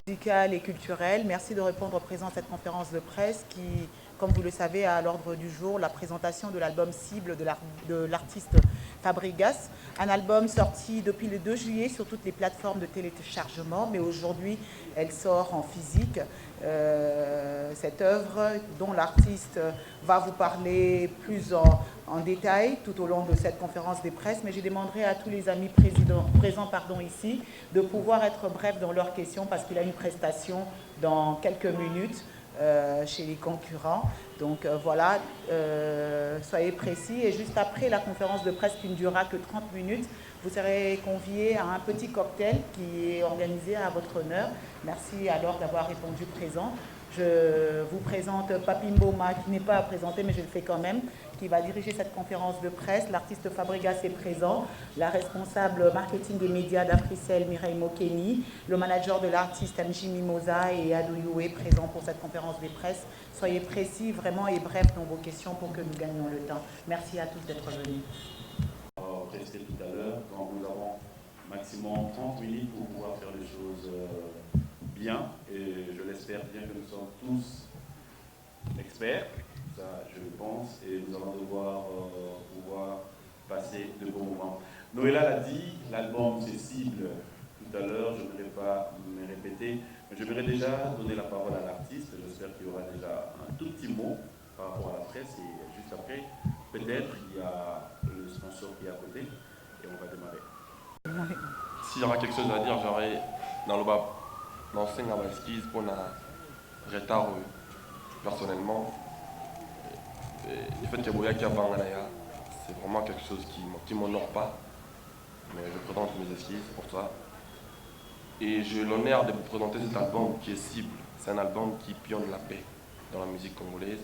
Musicale et culturelle. Merci de répondre présent à cette conférence de presse qui, comme vous le savez, a à l'ordre du jour la présentation de l'album Cible de l'artiste Fabregas. Un album sorti depuis le 2 juillet sur toutes les plateformes de téléchargement, mais aujourd'hui, elle sort en physique. Cette œuvre dont l'artiste va vous parler plus en détail tout au long de cette conférence de presse, mais je demanderai à tous les amis présents ici de pouvoir être brefs dans leurs questions parce qu'il a une prestation dans quelques minutes chez les concurrents. Donc voilà, soyez précis. Et juste après la conférence de presse qui ne durera que 30 minutes, vous serez conviés à un petit cocktail qui est organisé à votre honneur. Merci alors d'avoir répondu présent. Je vous présente Papi Mboma, qui n'est pas à présenter, mais je le fais quand même, qui va diriger cette conférence de presse. L'artiste Fabregas est présent, la responsable marketing des médias d'Africel, Mireille Mokeni, le manager de l'artiste Mj Mimosa et Adou est présent pour cette conférence de presse. Soyez précis, vraiment et brefs dans vos questions pour que nous gagnions le temps. Merci à tous d'être venus. Rester tout à l'heure, quand nous avons maximum 30 minutes pour pouvoir faire les choses bien, et je l'espère bien que nous sommes tous experts, ça je le pense, et nous allons devoir pouvoir passer de bons moments. Noëlla l'a dit, l'album c'est Cible tout à l'heure, je ne voudrais pas me répéter, mais je voudrais déjà donner la parole à l'artiste. J'espère qu'il y aura déjà un tout petit mot par rapport à la presse, et juste après, peut-être il y a le sponsor qui est à côté, et on va démarrer. S'il y aura quelque chose à dire, j'aurais dans le bas lancé une excuse pour un retard personnellement. Le fait que Boya qui a c'est vraiment quelque chose qui ne m'honore pas, mais je présente mes excuses pour ça. Et j'ai l'honneur de vous présenter cet album qui est Cible. C'est un album qui pionne la paix dans la musique congolaise.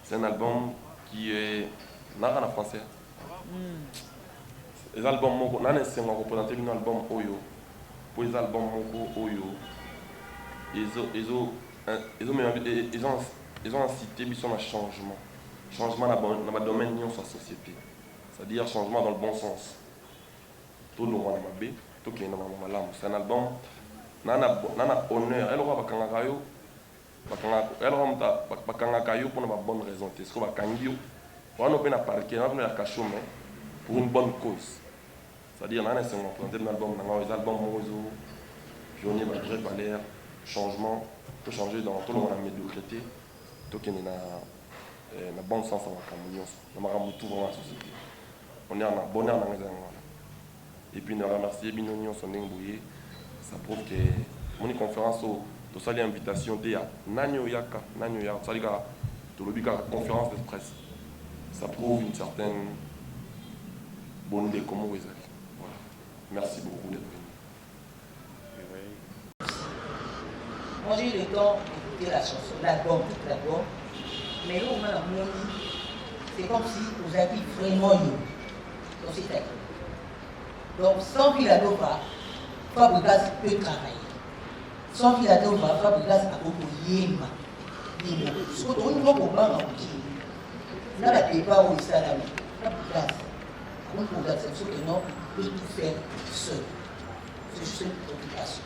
C'est un album qui est nara en français. Les albums moko nane senga représenter un album oyo. Pour les albums moko oyo. Ils ont incité sur un changement. Changement dans le domaine de la société. C'est-à-dire changement dans le bon sens. Tout le monde est bien, tout le monde est malade. C'est un album nana honneur. Elle aura bakangakayo. Elle aura bakangakayo pour une bonne raison. C'est ce qu'on va kangio. On a bien parqué, on a bien caché pour une bonne cause. C'est-à-dire nana c'est on présenter un album, les albums Mozo, Johnny Badré Valère, changement, tout changer dans tout le monde a médiocrité, tout qui est na bon sens dans la communion, dans la tout dans la société. On est en bonheur dans les années. Et puis nous remercier Binonion Sondeng Bouye, ça prouve que mon conférence au salut invitation de Nanyo Yaka, ça dit que tout le conférence de presse. Ça prouve une certaine bonne idée comment vous êtes. Voilà. Merci beaucoup d'être venu. Moi j'ai eu le temps d'écouter la chanson, l'album, tout l'album, mais là on m'a dit, c'est comme si vous aviez vraiment eu dans cet album. Donc sans Villanova, Fabregas peut travailler. Sans Villanova, Fabregas a beaucoup yéma. Ce que nous avons compris, n'a pas débat où il s'est allé. Fabregas, on peut dire que non, peut tout faire seul. C'est juste une préoccupation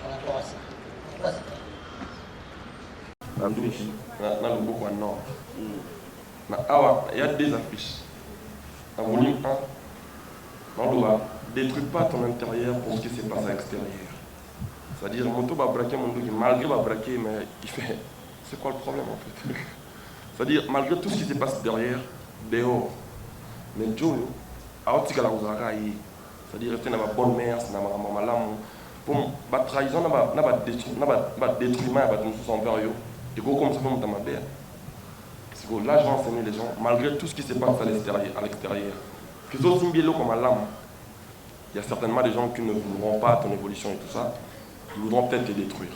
par rapport à ça. Dans le Boko Nord, il y a des affiches. Dans le volume 1, dans le bas, détruis pas ton intérieur pour ce qui se passe à l'extérieur. C'est-à-dire, mon tour va braquer mon dos, malgré va braquer, mais il fait. C'est quoi le problème en fait? C'est-à-dire, malgré tout ce qui se passe derrière, dehors, mais Joe, c'est-à-dire, rester dans ma bonne mère, dans ma maman. Pour la trahison, la détruisement, nous envers eux. Et comme ça, nous sommes bien. C'est que là, je vais enseigner les gens, malgré tout ce qui se passe à l'extérieur. Que ce soit comme à l'âme, il y a certainement des gens qui ne voudront pas ton évolution et tout ça, qui voudront peut-être te détruire.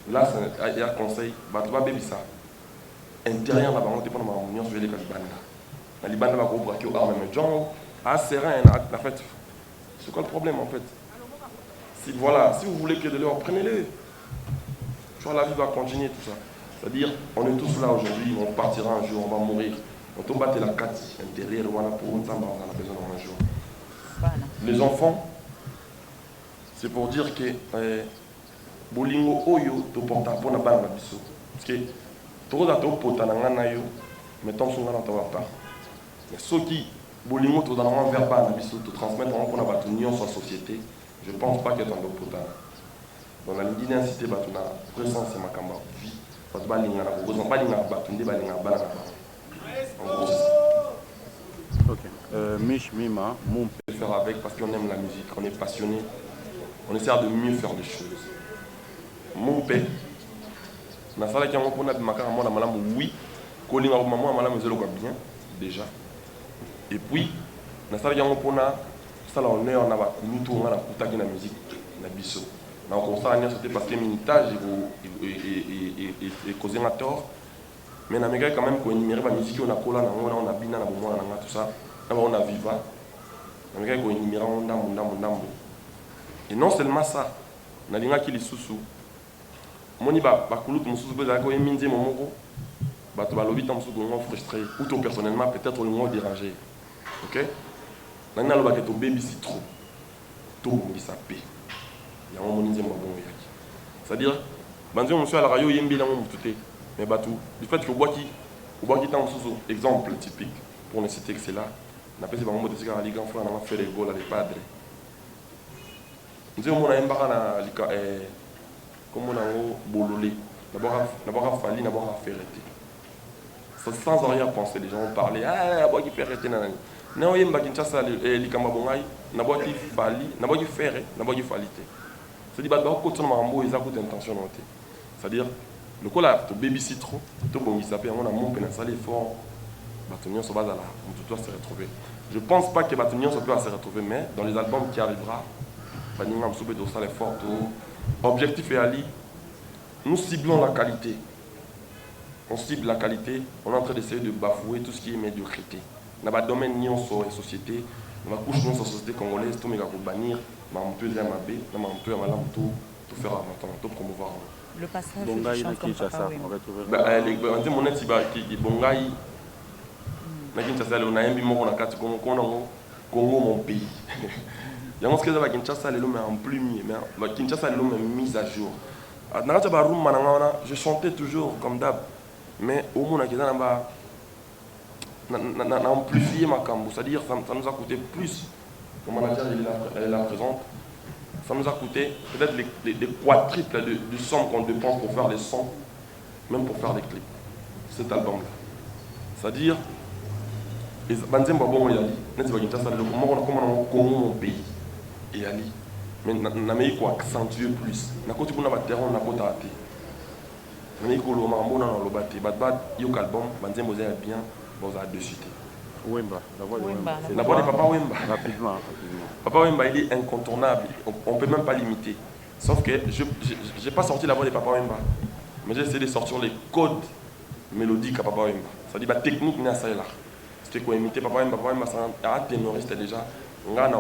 Là, il y a un conseil, tu vas baby ça. Intérieur, là-bas, on dépend de ma union, je vais les Liban. La Liban, là, on va braquer au arme, mais John, à serein, en fait, c'est quoi le problème en fait? Si, voilà, si vous voulez que de l'or, prenez-les. La vie va continuer, tout ça. C'est-à-dire, on est tous là aujourd'hui, on partira un jour, on va mourir. On va battre la carte intérieure pour on a besoin d'un jour. Les enfants, c'est pour dire que bolingo oyo to porta pour na bana biso parce que to za to pota na ngana yo mais tant son ngana to va pas mais ceux qui bolingo to dans un vers bana biso to transmettre on a battu union sur société je pense pas que dans le pota dans la l'identité battu na présence c'est makamba vie parce que balinga na ko ba linga battu ndi balinga bana na ok Mich Mima mon peut faire avec parce qu'on aime la musique on est passionné on essaie de mieux faire les choses. Mon père, na sala qui a mon pona bimaka moi na malamu oui, kolinga ko maman malamu zelo ko bien déjà. Et puis na sala qui a mon pona sala honneur na ba kumitu ngana kutaki na musique na biso. Na ko sala nya c'était parce que minitage et causé un tort. Mais na mega quand même ko énumérer ba musique on a kola na on a bina na bomwa na tout ça. Na on a viva. Na mega ko énumérer on ndambo. Et non seulement ça, na linga ki lisusu. Moni ba kulutu mususu beza ko eminze momoko. Ba to ba lobi tam su ko frustré ou toi personnellement peut-être le moins dérangé. OK? Na na loba ke to baby si trop. To ngi sa pe. Ya mo moni nzemba bon yaki. C'est-à-dire banzi monsieur à la radio yembi na mo mututé. Mais ba tout du fait que boaki tam susu exemple typique pour ne citer que c'est là. Na pesi ba mo de sika liga fwa na ma faire les goals les padres. Nous avons un barana comme on a bololé, d'abord fallu, d'abord ferreté. Sans arrière-pensée, les gens ont parlé, ah, d'abord qui ferreté, nanani. Non, il y a un Kinshasa, les Kamabongaï, d'abord qui fallu, d'abord qui ferré, d'abord qui falité. C'est-à-dire, d'abord, quand on a un mot, ils ont une intention. C'est-à-dire, le coup là, tu baby trop, tu bon, il s'appelle, on a mon péninsule fort, Batonion se base là, on doit se retrouver. Je ne pense pas que Batonion se peut se retrouver, mais dans les albums qui arrivera, objectif est Ali, nous ciblons la qualité. On cible la qualité, on est en train d'essayer de bafouer tout ce qui est médiocrité. Dans le domaine de la société, dans la couche de la société congolaise, tout le monde va bannir, on peut faire tout faire avant, tout promouvoir. Le passage Bongaï na Kinshasa, on va trouver. On dit mon net qui Bongaï na Kinshasa, on a un bimon na kati Congo mon pays. Il y a un truc qui Kinshasa, mais en plus mis, mais Kinshasa, mais mise à jour. Je chantais toujours comme d'hab, mais au moins, on a amplifié ma cambo, c'est-à-dire ça nous a coûté plus. Le manager elle est là présente. Ça nous a coûté peut-être les quadruples de sommes qu'on dépense pour faire les sons, même pour faire les clips. Cet album-là. C'est-à-dire, les Banzemba bon il a dit, n'est-ce pas Kinshasa, comment on mon pays. Et Ali, mais n'amène quoi accentuer plus. Na côté pour na terrain na côté athée. N'amène quoi le mambo na le bâti. Bad yo album, banzem vous avez bien, vous avez de suite. Wemba, la voix de Wemba. La voix de Papa Wemba. Rapidement. Papa Wemba il est incontournable. On peut même pas l'imiter. Sauf que je n'ai pas sorti la voix de Papa Wemba, mais j'ai essayé de sortir les codes mélodiques à Papa Wemba. C'est-à-dire la technique n'est pas ça là. C'était quoi imiter Papa Wemba. Papa Wemba c'est un ténoriste déjà. Merci.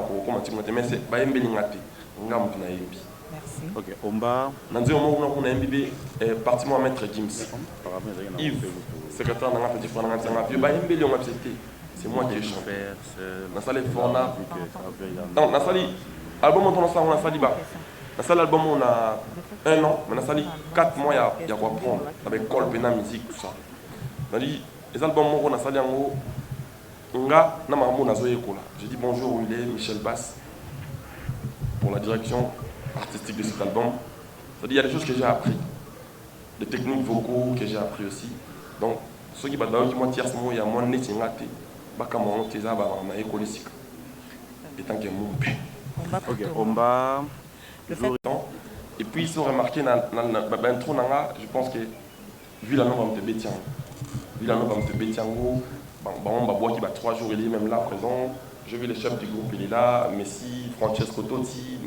Ok, Omba. Nanzi on a imbibé parti maître Gims. Yves, secrétaire d'un petit frère c'est moi qui ai chanté. Dans salle Forna. Non, dans salle album on a sali bas. Dans salle album on a 1 an, mais dans salle 4 mois il y a quoi prendre avec col pena musique tout ça. Dans les albums on a sali en haut. J'ai dit bonjour où il est, Michel Bass, pour la direction artistique de cet album. C'est-à-dire il y a des choses que j'ai appris, des techniques vocaux que j'ai appris aussi. Donc, ceux qui battent qui m'ont tiré ce mot, il y a moins de nétingate, bakamon, teza, bama, écolistique. Et tant que mon père. Ok, Omba. Et puis ils sont remarqués dans l'intro, je pense que vu la norme de Bétian, on va voir qu'il va 3 jours, il est même là présent. Je vu les chefs du groupe, il est là, Messi, Francesco Totti,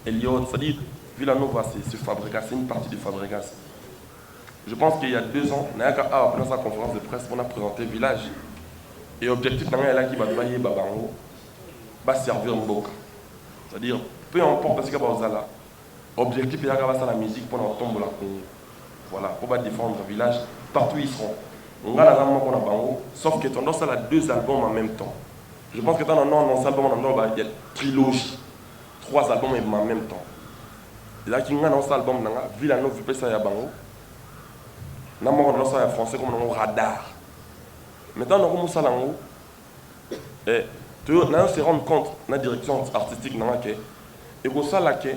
Elliott, c'est-à-dire Villanova, c'est Fabregas, c'est une partie de Fabregas. Je pense qu'il y a 2 ans, Nayaka a appelé sa conférence de presse, on a présenté Village. Et l'objectif est là qui va travailler Babango, va servir Mboka. C'est-à-dire, peu importe ce qu'il y a là, l'objectif est là la musique pour tomber la Congo. Voilà, pour défendre le village, partout ils seront. Sauf que tendance à la 2 albums en même temps. Je pense que dans non album il y a trilogie, 3 albums en même temps. Là qui a un album Villanova vu ça ya bango. Na mo dans ça français comme un radar. Maintenant on commence à lango et tu on se rendre compte la direction artistique dans laquelle et pour ça là que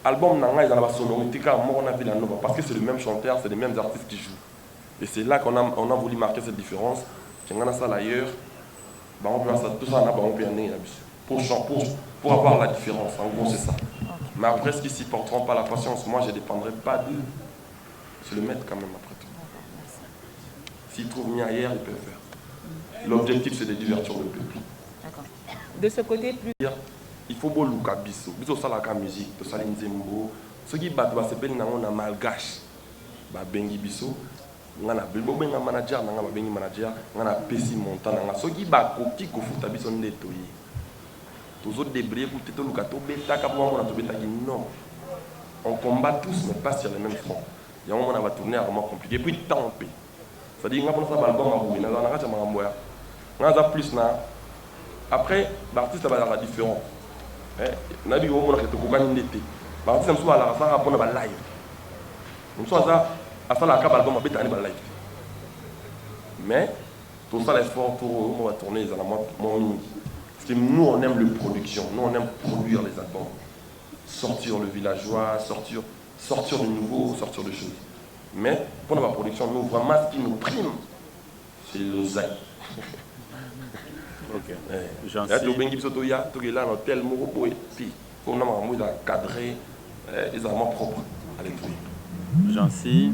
album nanga ils ont la sonorité car moi on a Villanova parce que c'est le même chanteur, c'est les mêmes artistes qui jouent. Et c'est là qu'on a voulu marquer cette différence. Quand on a ça ailleurs, bah on peut faire ça, tout ça on a bah on peut y aller pour avoir la différence. En gros c'est ça. Mais après ce qui s'y porteront pas la patience, moi je ne dépendrai pas d'eux. C'est le maître quand même après tout. S'ils trouvent mieux ailleurs, ils peuvent faire. L'objectif c'est de divertir le peuple. D'accord. De ce côté plus. Il faut beau look à biso. Biso ça la musique, to ça l'inzembo. Ce qui bat se s'appelle na malgache. Ba bengi biso. Ngana benga manager na ngaba bengi manager ngana pesi montant na so ki ba koki ko futa biso ndeto yi. Tozo débrouiller pour te luka to beta ka pour na to beta ki non. On combat tous mais pas sur le même front. Il y a un moment on va tourner vraiment compliqué puis temps pe. Ça dit ngaba ça album a boué na ka chama mboya. Ngaza plus na après l'artiste va la différent. Na bi wo mona ke to ko kani ndete. L'artiste mso ala ça rapona ba live. Mso ça à ça la cabale comme bête live. Mais tout ça l'effort pour on va tourner les albums mon parce que nous on aime le production, nous on aime produire les albums, sortir le villageois, sortir de nouveau, sortir de choses. Mais pour la production, nous vraiment ce qui nous prime, c'est le zai. Ok. J'en sais. Il y a tout là dans tel mot et puis on a cadré les albums propres à l'écrit. J'en sais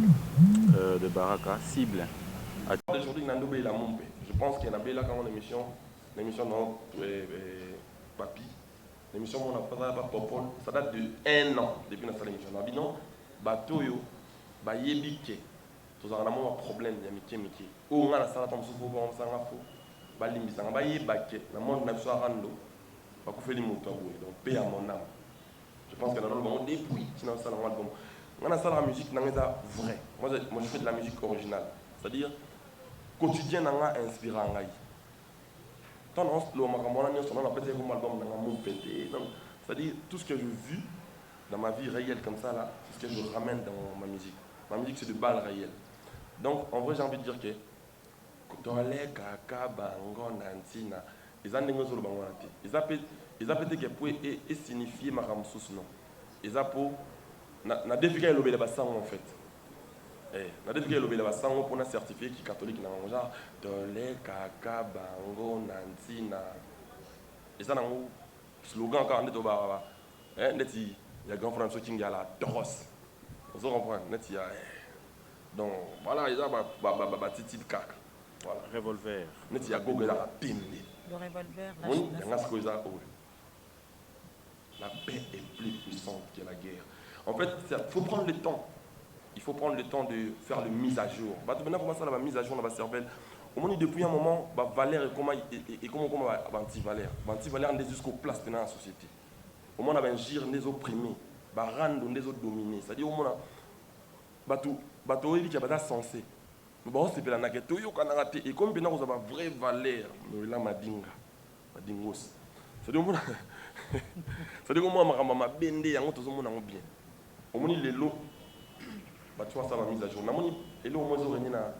de Baraka, cible. Aujourd'hui, je pense qu'il y en a là quand on l'émission dans Papi, l'émission on a pas Popol, ça date de 1 an depuis notre émission. Non, Batoyo, Bayebike, tous en avons un problème de Miki. Où on a la salle de souffle, on s'en a fou. Balimbi, ça va Bayebake, la monde n'a pas rando, pas qu'on fait les moutons, donc paix à mon âme. Je pense qu'il y a un album depuis, sinon ça un album. On a ça la musique, c'est vrai. Moi je fais de la musique originale, c'est-à-dire quotidien n'a inspiré en aïe. Tant on se on a peut-être un album dans mon pété. C'est-à-dire tout ce que j'ai vu dans ma vie réelle comme ça là, c'est ce que je ramène dans ma musique. Ma musique c'est de balles réelles. Donc en vrai j'ai envie de dire que dans les kaka bango nantina, ils ont des choses sur le bango nanti. Ils appellent que pour et signifier ma ramsous non. Ils appellent na défigé le bel bassin en fait. Na défigé le bel bassin pour na certifié qui catholique na genre dans les kaka bango nantina. Et ça, le slogan quand on est au bar, il y a grand frère qui est à la Doros. Vous comprenez? Donc voilà, il y a un petit cac. Voilà. Revolver. Il y a Google à la pine. Le revolver, oui, la paix est plus puissante que la guerre. En fait, il faut prendre le temps. Il faut prendre le temps de faire la mise à jour. Maintenant, comment ça, la mise à jour dans la cervelle? Au moins, depuis un moment, Valère et comment anti-Valère. Anti-Valère, on est jusqu'aux places dans la société. Au moins, on a un gire, on est opprimés. Rendre, on est dominés. C'est-à-dire, au moins, bateau, il y a pas sensé. Bon, c'est la naquette. Et comme bien, vous avez une vraie valeur. Nous, là, madinga. Madingos. C'est-à-dire, au moins, c'est-à-dire, au moins, ma bende, et tout le monde bien. Au moins, il est l'eau. Tu vois, ça va mise à jour. Et là, au moins, il y a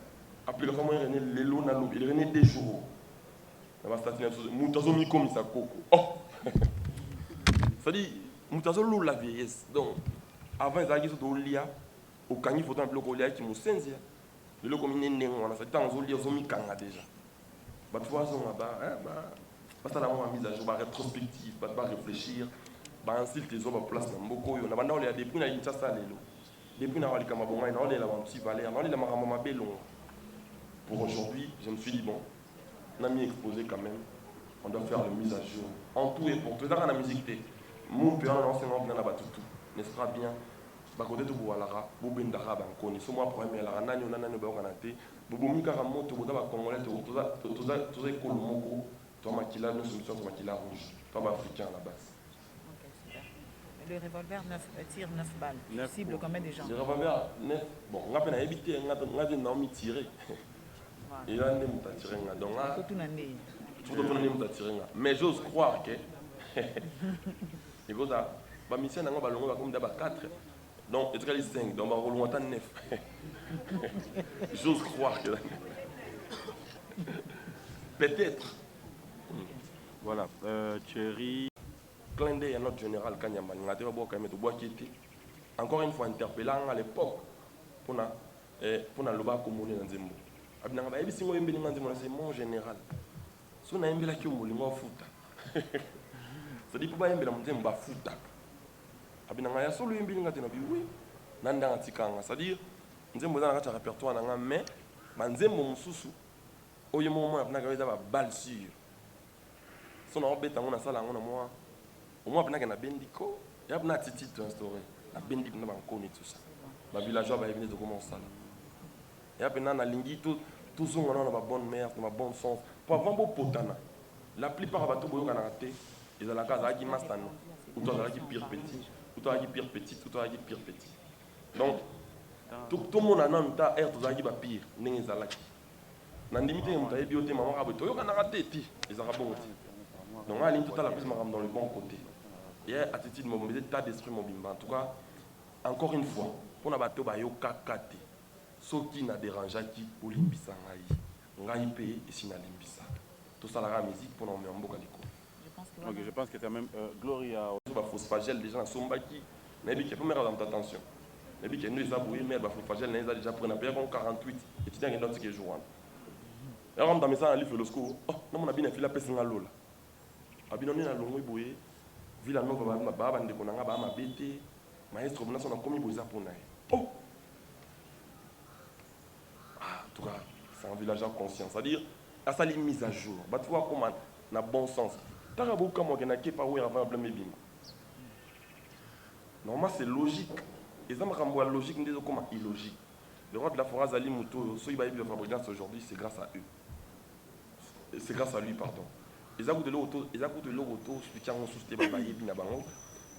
application moi il est là il est des jours na statut mutazo mi comme ça coco oh ça dit mutazo lou la vieillesse donc avant ils avaient tout lia au kangi faut un peu ko lia qui mo senzia le lo comme nene on a ça temps zo lia zo mi kanga déjà ba tu vois ça ba ça la mise à jour ba rétrospective ba réfléchir ba ainsi tes autres place na mboko yo na banda on a depuis na incha ça lelo depuis na wali kama bonga na on la petit valeur on la makama belonga. Pour aujourd'hui, je me suis dit, bon, on a mis exposé quand même, on doit faire la mise à jour. En tout et pour tout, dans la musique, mon père, l'enseignant, bien là-bas, tout, n'est-ce pas bien? Bah, côté de Boualara, Boubindara, Bankoni, c'est moi pour aimer la Ranani, on a un Baranate, Boubou Karamoto, Boudaba Congolais, tout ça, Kolomoko, toi, Makila, nous sommes Makila rouge, toi, africain à la base. Le revolver tire 9 balles. Tu cibles combien de gens? Le revolver 9. Bon, on a peine à éviter, on a tiré. Il a un mutatirenga. Donc, Tout n'a né. mais j'ose croire que. Il faut ça. Ma mission, on va le comme d'abord 4. Donc, il y a 5. Donc, on va le 9. J'ose croire que. Peut-être. Voilà, Thierry. Clin d'œil à notre général Kanyama. Encore une fois, interpellant à l'époque pour le loba communé dans Zembo. C'est mon général. Si on a un peu qui est au futa. C'est-à-dire pour pas un peu la futa. Abinanga ya solo yimbi ngati na bi oui. Nanda ngatikanga. C'est-à-dire nzembo za ngata répertoire nanga mais banzembo mususu oyo moment abinanga weza ba balle sur. Son obeta ngona sala ngona moi. Au moins abinanga na bendiko, ya abina titi instauré. Na bendiko na bankoni tout ça. Ba villageois ba venir de commencer ça. Ya abina na lingi tout son on a ba bonne mère, ma bonne sens. Pour avoir beau potana. La plupart bateau boyo kana raté, ils ont la case à qui mastano. Ou toi qui pire petit. Tout a pire petit, tout a pire petit. Donc, tout le monde a un tas air, tout a pire, n'est-ce pas? Nandimité, on a bioté, maman a besoin de rater, les arabes ont dit. Donc, on a tout à la plus dans le bon côté. Et attitude, mon état d'esprit, mon bimba. En tout cas, encore une fois, pour nabato ba yo kakate, ce qui n'a dérangé qui pour limbisa ngai, ngai paye ici na limbisa. Tout ça la musique pour nous mettre en bocaliko. Ok, je pense que quand même Gloria. Phosphagel déjà sont baki. Mais bien qu'il faut mettre attention. Mais bien qu'il nous a bouillé mais phosphagel nous a déjà pris un peu 48 et tu dis que c'est jour. Et on dans mes ça livre le score. Oh non on a bien fait la peste na lola. Abino ni na longo bouillé. Villa Nova ba bande ko nga ba ma bete. Maestro na sona komi boza pour naï. Oh. Ah, en tout cas, c'est un village en conscience, c'est-à-dire à sa mise à jour. Bah tu vois comment na bon sens. Tarabuka moi qui pas où avant blâmer bim. Normalement c'est logique. Et ça me logique n'est comment illogique. Le roi de la forêt Ali Mouto, ceux qui va de fabricants aujourd'hui, c'est grâce à eux. C'est grâce à lui pardon. Ils ont de l'auto, expliquant on sousté ba yebi na bango.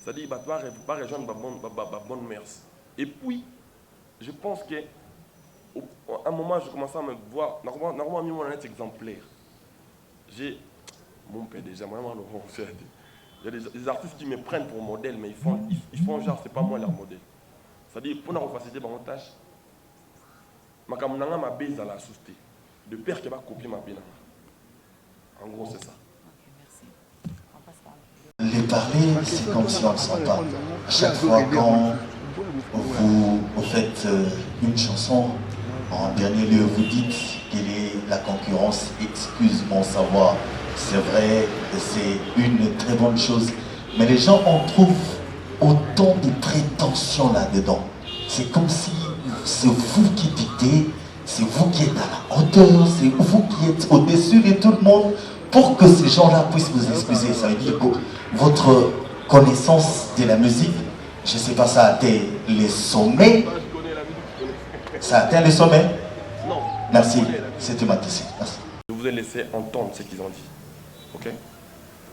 C'est-à-dire bah pas rejoindre ba bonne mère. Et puis je pense que à un moment je commençais à me voir normalement mon net exemplaire. J'ai mon père déjà, moi, il y a des artistes qui me prennent pour modèle, mais ils font genre, c'est pas moi leur modèle. C'est-à-dire, pour nous faciliter mon tâche, ma caméra m'a baisé à la souté. De père qui va copier ma bine. En gros, c'est ça. Les parler, c'est comme si on ne sent pas. À chaque fois quand vous faites une chanson, en dernier lieu, vous dites quelle est la concurrence, excuse mon savoir. C'est vrai, c'est une très bonne chose. Mais les gens en trouvent autant de prétention là-dedans. C'est comme si c'est vous qui dictez, c'est vous qui êtes à la hauteur, c'est vous qui êtes au-dessus de tout le monde pour que ces gens-là puissent vous excuser. Ça veut dire que votre connaissance de la musique, je ne sais pas, ça atteint les sommets. Ça atteint les sommets? Non. Merci, c'était ma question. Merci. Je vous ai laissé entendre ce qu'ils ont dit. Ok?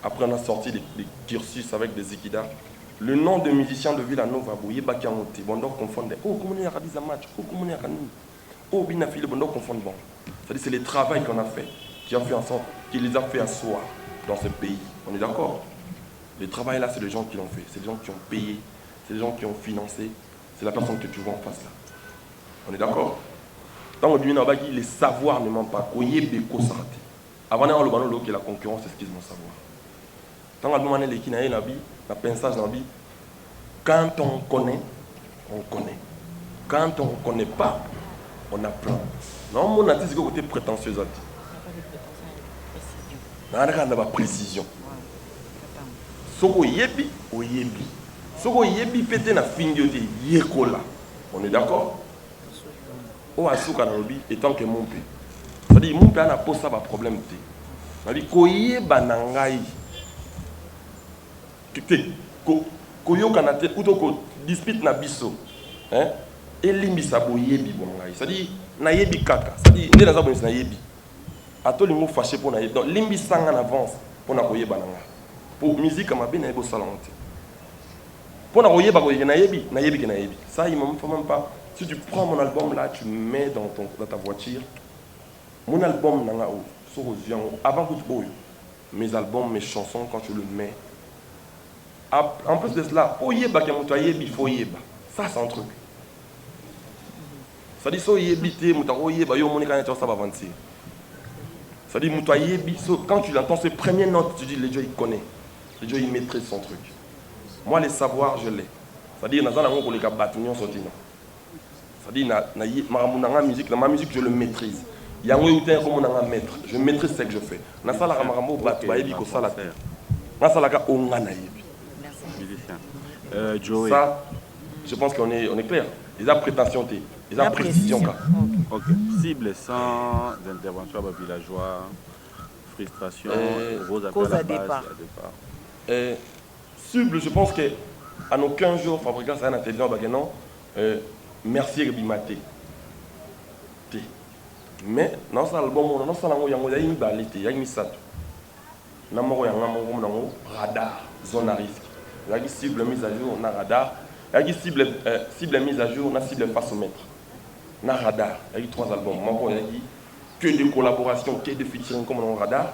Après, on a sorti des cursus avec des équidas. Le nom de musicien de Villanova, Bouye Bakiamote, bon, donc confondre. Oh, comment il y a un match? Oh, comment il y a un oh, bien affilé, bon, donc confondre. Bon. C'est-à-dire, c'est le travail qu'on a fait, qui a fait en sorte, qui les a fait asseoir dans ce pays. On est d'accord? Le travail là, c'est les gens qui l'ont fait. C'est les gens qui ont payé. C'est les gens qui ont financé. C'est la personne que tu vois en face là. On est d'accord? Dans le domaine, les savoirs ne mentent pas. Avant d'avoir le ballon, la concurrence, c'est ce qu'ils vont savoir. Dans le domaine, les kinaïs, la pensage, quand on connaît, on connaît. Quand on ne connaît pas, on apprend. Non, mon artiste, c'est côté prétentieux. Il n'y a pas de précision. Soko yebi, o yebi. Soko yebi, pété na fingioté, yekola. On est d'accord? O asuka na lobi, étant que mon père. C'est-à-dire, mon père n'a pas ça un problème. C'est-à-dire, koye banangai. Koyo kanate, ou to dispute na biso. Hein? Et limbi sabo yebi bongai. C'est-à-dire, na yebi kaka. C'est-à-dire, n'est pas ça na yebi. Ato limo fâché pour na yebi. Donc, limbi sang en avance pour na koye bananga. Pour musique, comme bien na salon. Pour na koye bakoye na yebi, na yebi que na yebi. Ça, il ne faut même pas. Si tu prends mon album là, tu mets dans ta voiture, Mon album, avant que tu mes albums, mes chansons, quand tu le mets, en plus de cela, ça c'est un truc. Ça dit, ça dit, quand tu l'entends, ces premières notes, tu dis, les gens, ils connaissent. Les gens, ils maîtrisent son truc. Moi, les savoirs, je l'ai. C'est-à-dire, ma musique, je le maîtrise. Je maîtrise ce que je fais. Joey. Ça, je pense qu'on est clair. Ils ont prétention, ils ont précision. Ok. Cible sans intervention villageois, frustration, cause à départ. Cible, je pense qu'à nos 15 jours, Fabrica, ça a un intelligent, merci Rebimate. Mais dans cet album, il y a une balite, il y a une salle. Il y a un radar, zone à risque. Il y a une cible mise à jour, on a radar. Il y a une cible mise à jour, on a cible facemètre. On a radar. Il y a eu 3 albums. Il y a que des collaborations, que des featuring comme on a radar.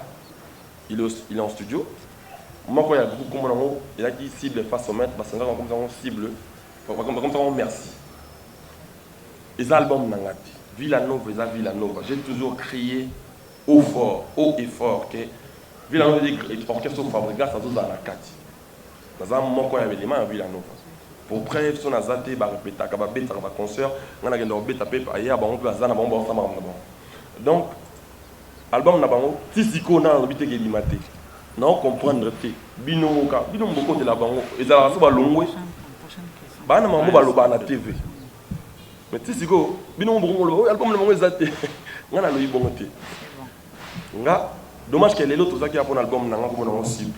Il est en studio. Il y a beaucoup comme on il y a une cible facemètre, parce qu'on a comme cible, comme ça on merci. Les albums n'angati. Villanova, j'ai toujours crié haut et fort que Villanova est orchestre Fabrica, ça doit dans la carte. Dans un moment où il y avait des mains à Villanova. Pour preuve, si on a zaté, on a répété, on a répété, on a concert, on a répété, donc, album n'a pas de tisiko na répété que limité. Non comprendre que binomoka, binomoko de la bango, et ça va longwe. Bah na mambo baloba na TV. Mais tu sais quoi, album le zaté, on a le ibongoté. Nga, dommage que les autres qui a pour album n'a pas comme cible.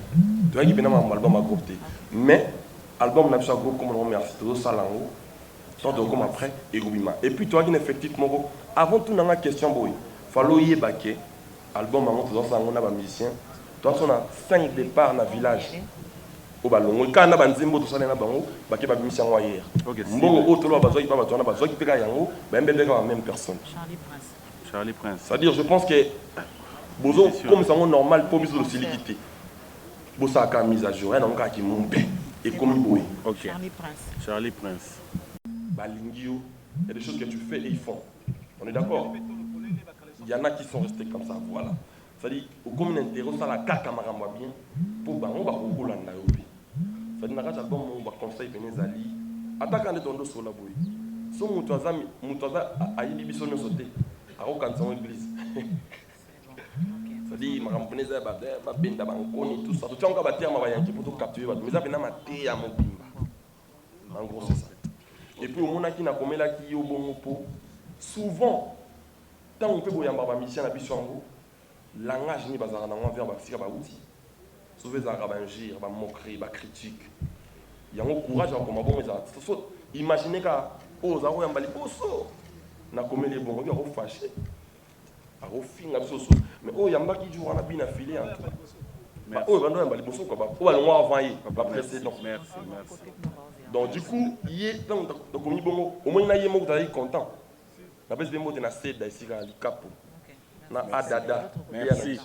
Tu vois qui bien un album à côté. Mais album n'a pas groupe comme on remercie tout ça là haut. Tant de comme après et Goubima. Et puis toi qui effectivement avant tout dans la question boy, fallo y baquer album avant tout ça on a un musicien. Toi on a 5 départs dans village. Au ballon quand on a banzimbo tout ça na bango baquer ba musicien hier. Bon autre là bazoy pas batona bazoy qui yango ben la même personne. Charlie Prince. C'est-à-dire je pense que bozo comme ça normal pour mise de silicité. Bossa ka mise à jour un homme qui monte et comme boy. OK. Charlie Prince. Balingio, il y a des choses que tu fais et ils font. On est d'accord? Il y en a qui sont restés comme ça, voilà. C'est-à-dire, au commun intérêt, ça la caca maramba bien, pour on va beaucoup l'anda yobi. C'est-à-dire, dans un album, on va conseiller Benezali, attaquant de ton dos sur la bouille. Si Moutaza a eu des bisons sautés, à Rokansan église. C'est-à-dire, ma Benezali va benda bankoni, tout ça. Tout ça, on va battre ma vaillanté pour tout capturer, mais ça, on va mater à mon bimba. En gros, c'est ça. Et puis, au moment où on a commis la qui est au bon pot, souvent, tant on peut voir un musicien à Bissouango, langage ni bazar na envers ba sika ba outil. Souvent ça va agir, va moquer, va critique. Il y a un courage à comment bon mais ça. Imaginez qu'à aux arrois en bali bosso. Na commis les bons, il va fâché. A refinga biso. Mais oh yamba qui joue na bien affilé en tout. Mais oh va en bali bosso quoi ba. Oh va loin avant yi, ba précédent. Merci. Donc du coup, il est dans commis bon au moins na yemo d'aller content. La base des mots de na cède ici à l'Icapo. Na adada. Merci.